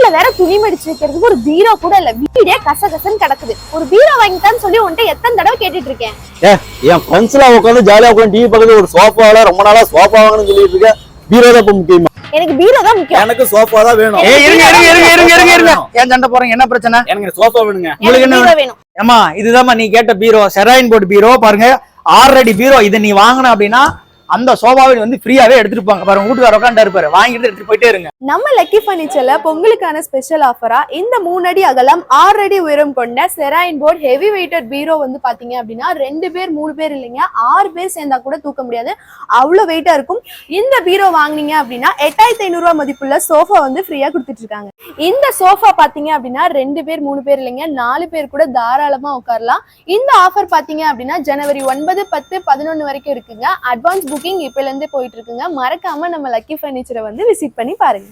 வீட்டுல வேற துணி மடிச்சு வைக்கிறதுக்கு ஒரு பீரோ கூட இல்ல, வீடே கசகசன்னு கிடக்குது. ஒரு பீரோ வாங்கிட்டான்னு சொல்லி உன்ட்ட எத்தனை தடவை கேட்டுட்டு இருக்கேன். என் ஃப்ரெண்ட்ஸ் எல்லாம் உட்காந்து ஜாலியா உட்காந்து டிவி பக்கத்துல ஒரு சோஃபால ரொம்ப நாளா சோஃபா வாங்கணும்னு சொல்லிட்டு இருக்கேன். பீரோ தான் இப்ப முக்கியமா? எனக்கு பீரோ தான் முக்கியம். எனக்கு சோஃபா தான் வேணும். இருங்க ஏன் சண்டை போறீங்க? என்ன பிரச்சனை? எனக்கு சோஃபா வேணுங்க. உங்களுக்கு என்ன வேணும்? ஏமா இதுதான் நீ கேட்ட பீரோ, செராயின் போர்டு பீரோ. பாருங்க 6 பீரோ. இதை நீ வாங்கின அப்படின்னா அந்த சோபாவை வந்து ஃப்ரீயாவே எடுத்துட்டு போங்க. பாருங்க வீட்டுக்கார உட்காந்து இருப்பாரு, வாங்கிட்டு எடுத்துட்டு போயிட்டே இருங்க. நம்ம லக்கி பர்னிச்சர்ல பொங்கலுக்கான ஸ்பெஷல் ஆஃபரா இந்த 3 அடி அகலம் 6 அடி உயரம் கொண்ட செராயின் போர்ட் ஹெவி வெயிட்டட் பீரோ வந்து பாத்தீங்க அப்படின்னா 2 பேர் 3 பேர் இல்லைங்க, 6 பேர் சேர்ந்தா கூட தூக்க முடியாது, அவ்வளவு வெயிட்டா இருக்கும். இந்த பீரோ வாங்கினீங்க அப்படின்னா 8500 ரூபாய் மதிப்புள்ள சோஃபா வந்து ஃப்ரீயா கொடுத்துட்டு இருக்காங்க. இந்த சோஃபா பாத்தீங்க அப்படின்னா 2 பேர் 3 பேர் இல்லைங்க, 4 பேர் கூட தாராளமா உட்காரலாம். இந்த ஆஃபர் பாத்தீங்க அப்படின்னா ஜனவரி 9, 10, 11 வரைக்கும் இருக்குங்க. அட்வான்ஸ் புக்கிங் இப்பல இருந்தே போயிட்டு இருக்குங்க. மறக்காம நம்ம லக்கி பர்னிச்சரை வந்து விசிட் பண்ணி பாருங்க.